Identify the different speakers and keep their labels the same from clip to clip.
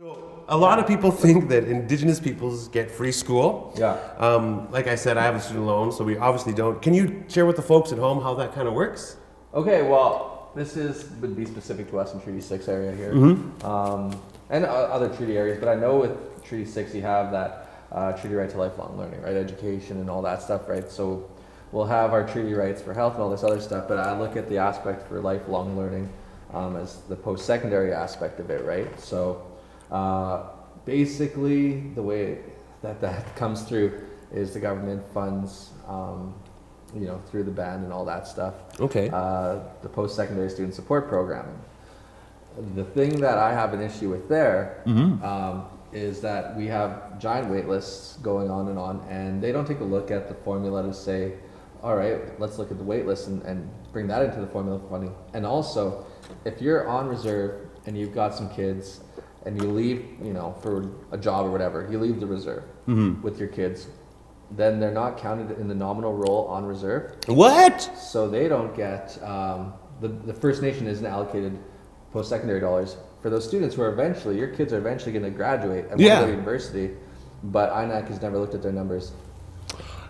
Speaker 1: So a lot of people think that Indigenous peoples get free school.
Speaker 2: Yeah.
Speaker 1: Like I said, I have a student loan, so we obviously don't. Can you share with the folks at home how that kind of works?
Speaker 2: Okay, well, would be specific to us in Treaty 6 area here. And other treaty areas, but I know with Treaty 6 you have that treaty right to lifelong learning, right? Education and all that stuff, right? So we'll have our treaty rights for health and all this other stuff, but I look at the aspect for lifelong learning as the post-secondary aspect of it, right? So basically the way that comes through is the government funds through the band and all that stuff.
Speaker 1: Okay.
Speaker 2: The post-secondary student support program. The thing that I have an issue with there is that we have giant wait lists going on, and they don't take a look at the formula to say, all right, let's look at the wait list and bring that into the formula for funding. And also, if you're on reserve and you've got some kids and you leave, for a job or whatever, you leave the reserve with your kids, then they're not counted in the nominal roll on reserve.
Speaker 1: What?
Speaker 2: So they don't get, the First Nation isn't allocated post-secondary dollars for those students who are your kids are eventually going to graduate and want to go to university, but INAC has never looked at their numbers.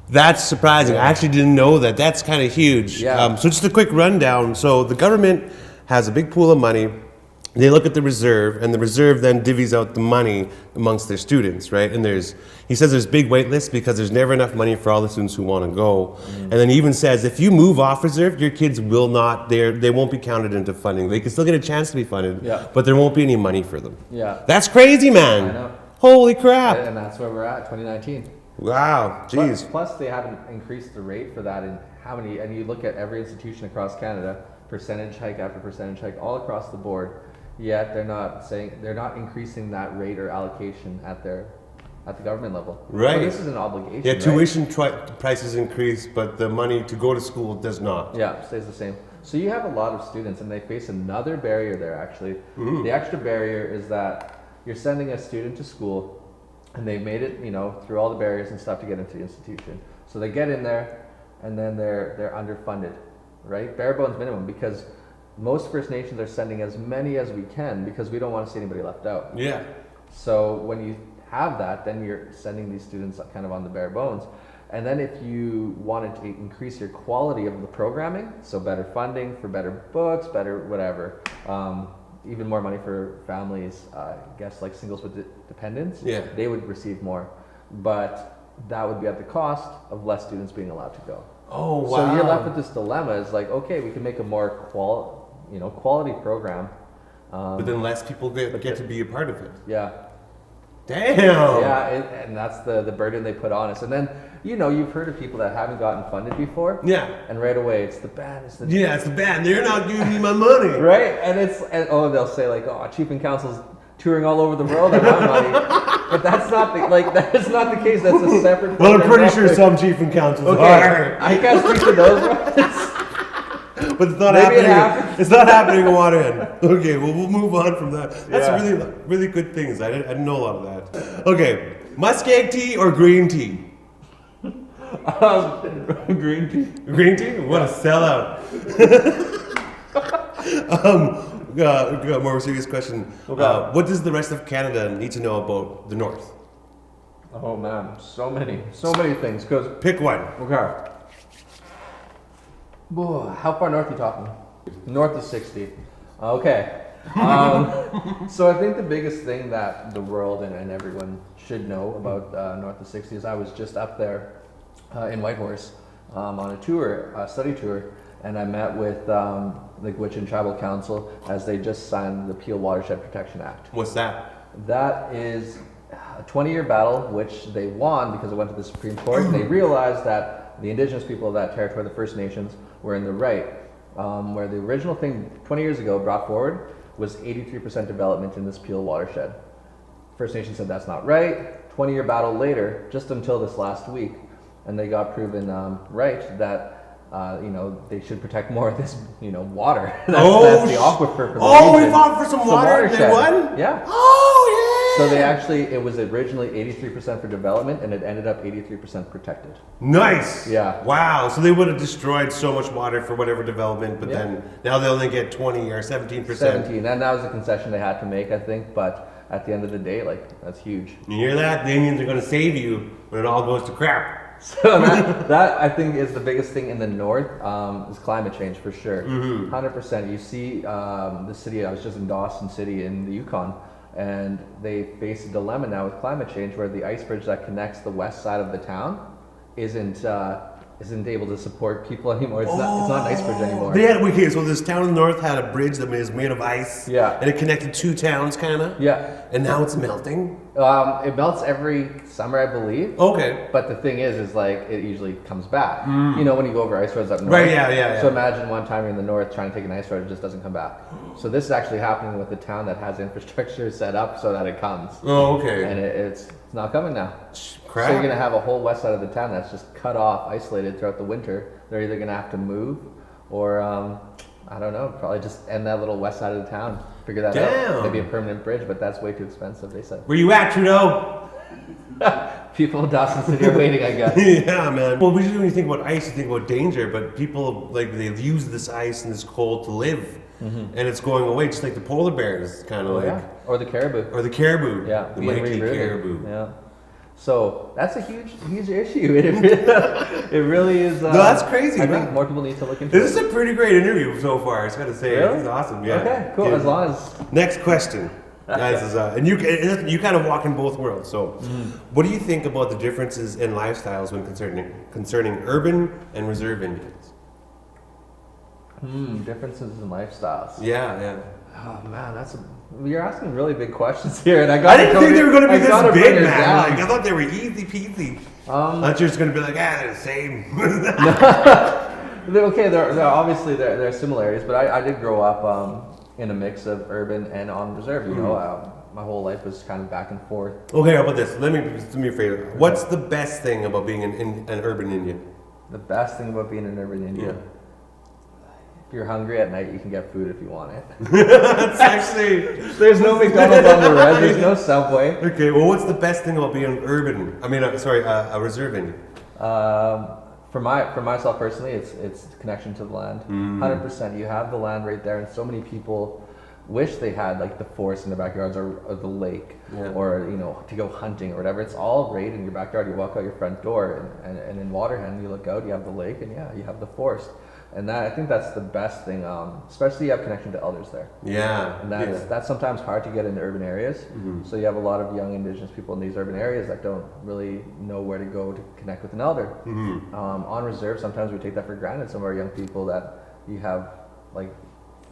Speaker 1: That's surprising. I actually didn't know that. That's kind of huge.
Speaker 2: Yeah.
Speaker 1: So just a quick rundown. So the government has a big pool of money. They look at the reserve, and the reserve then divvies out the money amongst their students, right? And he says there's big wait lists because there's never enough money for all the students who want to go. And then he even says if you move off reserve, your kids will not, they won't be counted into funding. They can still get a chance to be funded, but there won't be any money for them.
Speaker 2: Yeah.
Speaker 1: That's crazy, man.
Speaker 2: I know.
Speaker 1: Holy crap.
Speaker 2: And that's where we're at, 2019.
Speaker 1: Wow, jeez.
Speaker 2: Plus they haven't increased the rate for that in and you look at every institution across Canada, percentage hike after percentage hike all across the board. Yet they're not increasing that rate or allocation at the government level.
Speaker 1: Right.
Speaker 2: So this is an obligation.
Speaker 1: Yeah, tuition prices increase, but the money to go to school does not.
Speaker 2: Yeah, stays the same. So you have a lot of students, and they face another barrier there. Actually, the extra barrier is that you're sending a student to school, and they made it, through all the barriers and stuff to get into the institution. So they get in there, and then they're underfunded, right? Bare bones minimum, because most First Nations are sending as many as we can because we don't want to see anybody left out.
Speaker 1: Yeah.
Speaker 2: So when you have that, then you're sending these students kind of on the bare bones. And then if you wanted to increase your quality of the programming, so better funding for better books, better whatever, even more money for families, I guess like singles with dependents, they would receive more. But that would be at the cost of less students being allowed to go.
Speaker 1: Oh, wow.
Speaker 2: So you're left with this dilemma. It's like, okay, we can make a more quality program.
Speaker 1: But then less people get to be a part of it.
Speaker 2: Yeah.
Speaker 1: Damn.
Speaker 2: Yeah, and that's the burden they put on us. And then, you've heard of people that haven't gotten funded before.
Speaker 1: Yeah.
Speaker 2: And right away, it's the band. It's the
Speaker 1: band. They're not giving me my money.
Speaker 2: Right? And they'll say like, oh, Chief and Council's touring all over the world on my money. But that's not the case. That's a separate.
Speaker 1: Well, I'm pretty sure some Chief and Councils are.
Speaker 2: I can't speak to those ones.
Speaker 1: But it's not happening. It's not happening in Waterhen. Okay, well, we'll move on from that. That's really, really good things. I didn't know a lot of that. Okay, muskeg tea or green tea?
Speaker 2: Green tea.
Speaker 1: Green tea? What a sellout. Got a more serious question. What does the rest of Canada need to know about the North?
Speaker 2: Oh man, so many things.
Speaker 1: Pick one.
Speaker 2: Okay. Whoa, how far north are you talking? North of 60. Okay. So I think the biggest thing that the world and everyone should know about north of 60 is I was just up there in Whitehorse on a study tour, and I met with the Gwich'in Tribal Council as they just signed the Peel Watershed Protection Act.
Speaker 1: What's that?
Speaker 2: That is a 20-year battle which they won because it went to the Supreme Court, and they realized that the Indigenous people of that territory, the First Nations, were in the right. Where the original thing 20 years ago brought forward was 83% development in this Peel watershed. First Nation said that's not right. 20-year battle later, just until this last week, and they got proven right that they should protect more of this water. That's the aquifer for the region.
Speaker 1: We fought for some water. They won?
Speaker 2: Yeah.
Speaker 1: Oh yeah.
Speaker 2: So it was originally 83% for development, and it ended up 83% protected.
Speaker 1: Nice.
Speaker 2: Yeah.
Speaker 1: Wow. So they would have destroyed so much water for whatever development, but then now they only get 20 or 17%.
Speaker 2: 17, and that was a concession they had to make, I think. But at the end of the day, like, that's huge.
Speaker 1: You hear that? The Indians are going to save you when it all goes to crap.
Speaker 2: So that I think is the biggest thing in the north, is climate change for sure. 100%. You see the city, I was just in Dawson City in the Yukon, and they face a dilemma now with climate change where the ice bridge that connects the west side of the town isn't able to support people anymore. It's not an ice bridge anymore.
Speaker 1: Okay, so this town in the north had a bridge that was made of ice.
Speaker 2: Yeah.
Speaker 1: And it connected two towns, kind of.
Speaker 2: Yeah.
Speaker 1: And now it's melting.
Speaker 2: It melts every summer, I believe.
Speaker 1: Okay.
Speaker 2: But the thing is like it usually comes back. You know, when you go over ice roads up north.
Speaker 1: Right. Yeah.
Speaker 2: So imagine one time you're in the north trying to take an ice road, it just doesn't come back. So this is actually happening with a town that has infrastructure set up so that it comes.
Speaker 1: Oh, okay.
Speaker 2: And it's not coming now.
Speaker 1: Crap.
Speaker 2: So you're gonna have a whole west side of the town that's just cut off, isolated throughout the winter. They're either gonna have to move, or I don't know, probably just end that little west side of the town. Figure that out. Maybe a permanent bridge, but that's way too expensive. They said.
Speaker 1: Where you at, Trudeau?
Speaker 2: People in Dawson City are waiting, I guess.
Speaker 1: Yeah, man. Well, usually when you think about ice, you think about danger, but people like they've used this ice and this cold to live, and it's going away, just like the polar bears, kind of like,
Speaker 2: or the caribou.
Speaker 1: or the caribou.
Speaker 2: Yeah,
Speaker 1: the mighty caribou.
Speaker 2: Yeah. So that's a huge issue. It really is.
Speaker 1: No, that's crazy.
Speaker 2: I think more people need to look into
Speaker 1: This
Speaker 2: it.
Speaker 1: is a pretty great interview so far. I just gotta say,
Speaker 2: Really?
Speaker 1: This is awesome. Yeah.
Speaker 2: Okay, cool.
Speaker 1: Yeah.
Speaker 2: As long as
Speaker 1: Next question. Guys, is, and you kind of walk in both worlds. So, what do you think about the differences in lifestyles when concerning urban and reserve Indians?
Speaker 2: differences in lifestyles.
Speaker 1: Yeah.
Speaker 2: Oh man, you're asking really big questions here, and
Speaker 1: I didn't think they were going to be this big, man. Like, I thought they were easy peasy. I thought you were just going to be like, they're the same.
Speaker 2: Okay, there obviously there are similarities, but I did grow up in a mix of urban and on reserve. You know, my whole life was kind of back and forth.
Speaker 1: Okay, how about this? Let me do me a favor. What's the best thing about being an urban Indian?
Speaker 2: The best thing about being an urban Indian.
Speaker 1: Yeah.
Speaker 2: If you're hungry at night, you can get food if you want it.
Speaker 1: That's actually...
Speaker 2: There's no McDonald's on the res. There's no Subway.
Speaker 1: Okay, well, what's the best thing about being an urban? A reserve Indian.
Speaker 2: For myself personally, it's connection to the land. 100%. You have the land right there, and so many people wish they had like the forest in their backyards or the lake, or to go hunting or whatever. It's all right in your backyard. You walk out your front door, and in Waterhen, you look out, you have the lake, and you have the forest. And I think that's the best thing, especially you have connection to elders there.
Speaker 1: Yeah.
Speaker 2: And that's sometimes hard to get in urban areas. So you have a lot of young Indigenous people in these urban areas that don't really know where to go to connect with an elder. On reserve, sometimes we take that for granted. Some of our young people that you have like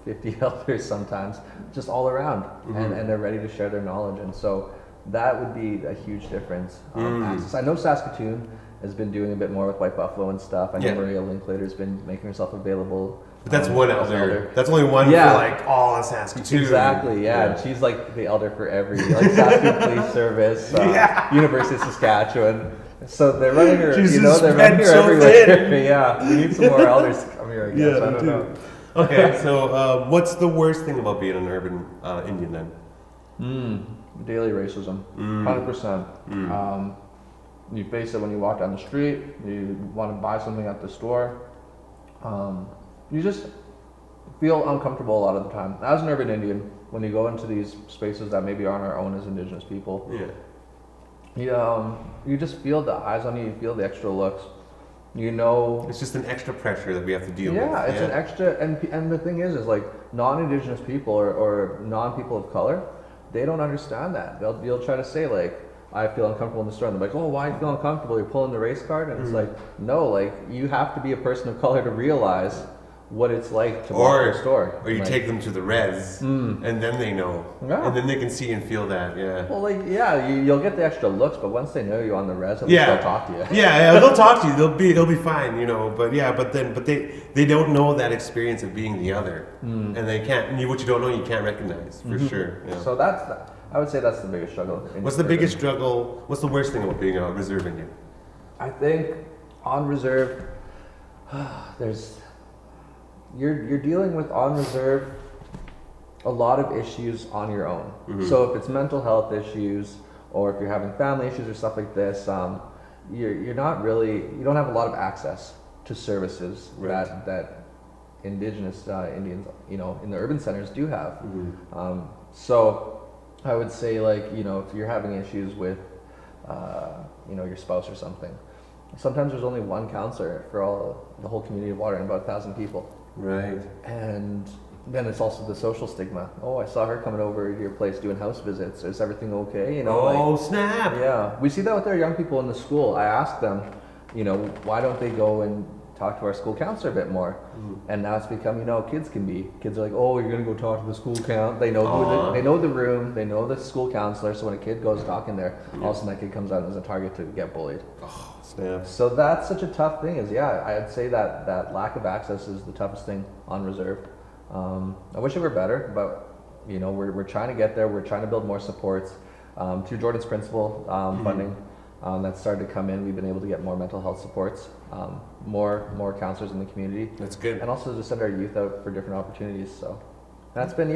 Speaker 2: 50 elders sometimes, just all around, and they're ready to share their knowledge. And so that would be a huge difference. Access. I know Saskatoon has been doing a bit more with White Buffalo and stuff. I know Maria Linklater's been making herself available.
Speaker 1: But that's one elder. That's only one for like all of Saskatoon.
Speaker 2: Exactly, yeah. And she's like the elder for every, like Saskatoon Police Service, University of Saskatchewan. So they're running her, they're running her everywhere. Yeah, we need some more elders to come here, I guess. I don't know.
Speaker 1: Okay, so what's the worst thing about being an urban Indian then?
Speaker 2: Daily racism, 100%. You face it when you walk down the street. You want to buy something at the store. You just feel uncomfortable a lot of the time. As an urban Indian, when you go into these spaces that maybe aren't our own as Indigenous people, you just feel the eyes on you. You feel the extra looks.
Speaker 1: It's just an extra pressure that we have to deal with.
Speaker 2: Yeah, it's an extra. And the thing is like non-Indigenous people or non-people of color, they don't understand that. They'll try to say like, I feel uncomfortable in the store, and they're like, oh, why do you feel uncomfortable? You're pulling the race card? And it's like, no, like, you have to be a person of color to realize what it's like to walk to a store.
Speaker 1: Or you take them to the res, and then they know.
Speaker 2: Yeah.
Speaker 1: And then they can see and feel that,
Speaker 2: Well, like, you'll get the extra looks, but once they know you on the res, they'll talk to you.
Speaker 1: They'll talk to you. They'll be fine, but they don't know that experience of being the other. And they can't, what you don't know, you can't recognize, for sure. Yeah.
Speaker 2: So I would say that's the biggest struggle.
Speaker 1: What's the biggest struggle? What's the worst thing about being a reserve Indian?
Speaker 2: I think on reserve, you're dealing with on reserve a lot of issues on your own. So if it's mental health issues, or if you're having family issues or stuff like this, you don't have a lot of access to services that Indigenous Indians, in the urban centers do have. So I would say, like, you know, if you're having issues with, you know, your spouse or something, sometimes there's only one counselor for the whole community of Waterhen, about 1,000 people.
Speaker 1: Right.
Speaker 2: And then it's also the social stigma. Oh, I saw her coming over to your place doing house visits. Is everything okay? You know,
Speaker 1: Oh,
Speaker 2: like,
Speaker 1: snap.
Speaker 2: yeah. We see that with our young people in the school. I ask them, you know, why don't they go and talk to our school counselor a bit more? And now it's become, you know, kids are like, oh, you're gonna go talk to the school they know they know the room, they know the school counselor. So when a kid goes talking there, all of a sudden that kid comes out as a target to get bullied.
Speaker 1: Oh, snap.
Speaker 2: So that's such a tough thing. I'd say that lack of access is the toughest thing on reserve. I wish it were better, but you know, we're trying to get there. We're trying to build more supports through Jordan's principal funding. That's started to come in. We've been able to get more mental health supports, more counselors in the community.
Speaker 1: That's good.
Speaker 2: And also to send our youth out for different opportunities. So that's been,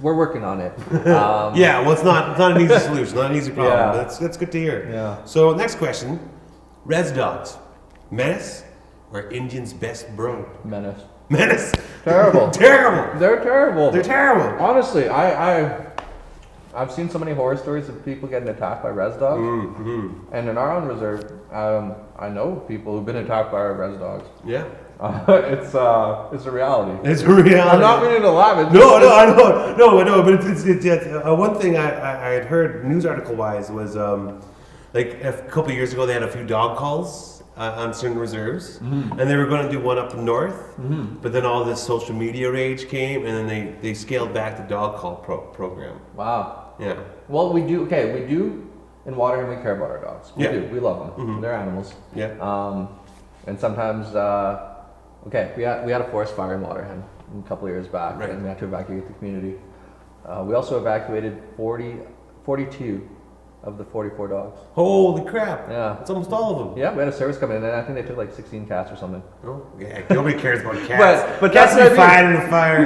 Speaker 2: we're working on it.
Speaker 1: Yeah, well, it's not an easy solution, not an easy problem.
Speaker 2: Yeah.
Speaker 1: That's good to hear.
Speaker 2: Yeah.
Speaker 1: So next question, res dogs, menace or Indian's best bro?
Speaker 2: Menace.
Speaker 1: Menace.
Speaker 2: Terrible.
Speaker 1: Terrible.
Speaker 2: They're terrible.
Speaker 1: They're terrible.
Speaker 2: Honestly, I've seen so many horror stories of people getting attacked by res dogs.
Speaker 1: Mm-hmm.
Speaker 2: And in our own reserve, I know people who've been attacked by our res dogs.
Speaker 1: Yeah.
Speaker 2: It's a reality.
Speaker 1: It's a reality.
Speaker 2: I'm not meaning to laugh.
Speaker 1: I know, but it's one thing I had heard news article wise was like a couple of years ago they had a few dog calls on certain reserves, and they were going to do one up north, but then all this social media rage came, and then they scaled back the dog call program.
Speaker 2: Wow.
Speaker 1: Yeah.
Speaker 2: Well, we do in Waterhen. We care about our dogs. We
Speaker 1: Yeah.
Speaker 2: do. We love them. They're animals.
Speaker 1: Yeah.
Speaker 2: And sometimes, we had a forest fire in Waterhen a couple of years back,
Speaker 1: Right.
Speaker 2: and we had to evacuate the community. We also evacuated 42 of the 44 dogs.
Speaker 1: Holy crap!
Speaker 2: Yeah.
Speaker 1: It's almost all of them.
Speaker 2: Yeah, we had a service come in, and I think they took like 16 cats or something.
Speaker 1: Oh, yeah. Nobody cares about cats.
Speaker 2: But
Speaker 1: cats
Speaker 2: that's
Speaker 1: be
Speaker 2: what I
Speaker 1: fine in the fire.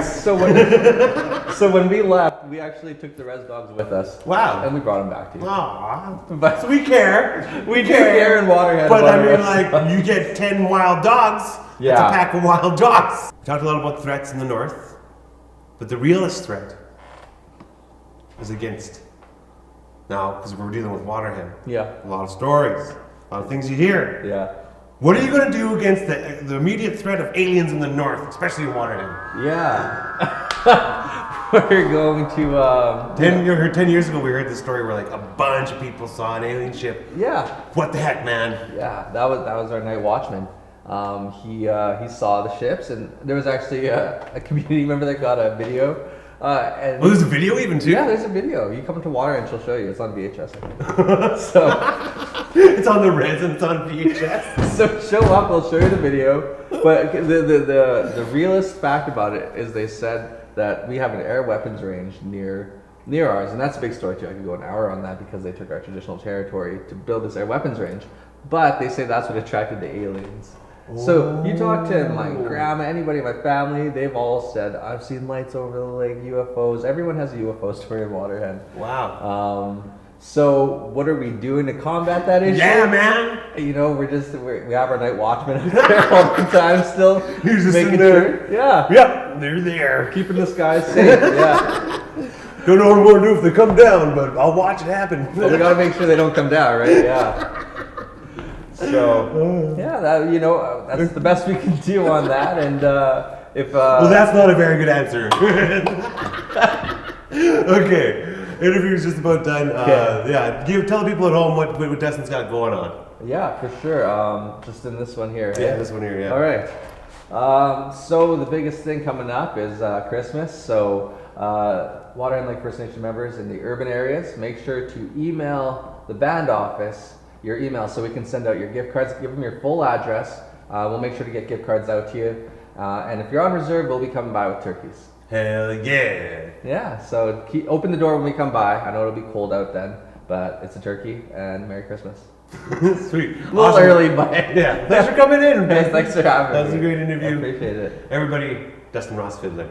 Speaker 2: So when we left, we actually took the res dogs with us.
Speaker 1: Wow.
Speaker 2: And we brought them back to you.
Speaker 1: Aww.
Speaker 2: But
Speaker 1: So we care.
Speaker 2: we do care in Waterhen.
Speaker 1: But
Speaker 2: about
Speaker 1: I mean,
Speaker 2: our
Speaker 1: like,
Speaker 2: dogs.
Speaker 1: you get 10 wild dogs.
Speaker 2: Yeah.
Speaker 1: It's a pack of wild dogs. We talked a lot about threats in the north, but the realest threat is against. Now, because we're dealing with Waterhen.
Speaker 2: Yeah.
Speaker 1: A lot of stories, a lot of things you hear.
Speaker 2: Yeah.
Speaker 1: What are you going to do against the immediate threat of aliens in the north, especially in Waterhen?
Speaker 2: Yeah. We're going to.
Speaker 1: 10 years ago, we heard this story where like a bunch of people saw an alien ship.
Speaker 2: Yeah.
Speaker 1: What the heck, man?
Speaker 2: Yeah. That was our night watchman. He saw the ships, and there was actually a community member that got a video. And
Speaker 1: Oh, there's a video even too?
Speaker 2: yeah, there's a video. You come to Water and she'll show you. It's on VHS. I think. So
Speaker 1: It's on the res and it's on VHS.
Speaker 2: so show up. They'll show you the video. But the realest fact about it is they said that we have an air weapons range near ours, and that's a big story too. I could go an hour on that because they took our traditional territory to build this air weapons range. But they say that's what attracted the aliens. So you talk to my grandma, anybody in my family, they've all said, I've seen lights over the lake, UFOs. Everyone has a UFO story in Waterhen.
Speaker 1: Wow.
Speaker 2: So what are we doing to combat that issue?
Speaker 1: Yeah, man.
Speaker 2: You know, we have our night watchmen out there all the time still.
Speaker 1: He's just
Speaker 2: making
Speaker 1: in there.
Speaker 2: sure. Yeah.
Speaker 1: Yep, they're there.
Speaker 2: Keeping the skies safe. Yeah.
Speaker 1: Don't know what I'm going to do if they come down, but I'll watch it happen.
Speaker 2: Well, we got to make sure they don't come down, right? Yeah. So, yeah, that's the best we can do on that. And if
Speaker 1: Well, that's not a very good answer. Okay, interview's just about done. Yeah, tell the people at home what Dustin's got going on.
Speaker 2: yeah, for sure. Just in this one here.
Speaker 1: Yeah, this one here. Yeah.
Speaker 2: All right. So the biggest thing coming up is Christmas. So Waterhen Lake First Nation members in the urban areas, make sure to email the band office your email so we can send out your gift cards. Give them your full address. We'll make sure to get gift cards out to you. And if you're on reserve, we'll be coming by with turkeys.
Speaker 1: Hell yeah.
Speaker 2: Yeah, so open the door when we come by. I know it'll be cold out then, but it's a turkey, and Merry Christmas.
Speaker 1: Sweet.
Speaker 2: A little early, but
Speaker 1: yeah. Thanks for coming in.
Speaker 2: Hey, thanks for having me.
Speaker 1: That was a great interview.
Speaker 2: I appreciate it.
Speaker 1: Everybody, Dustin Fiddler.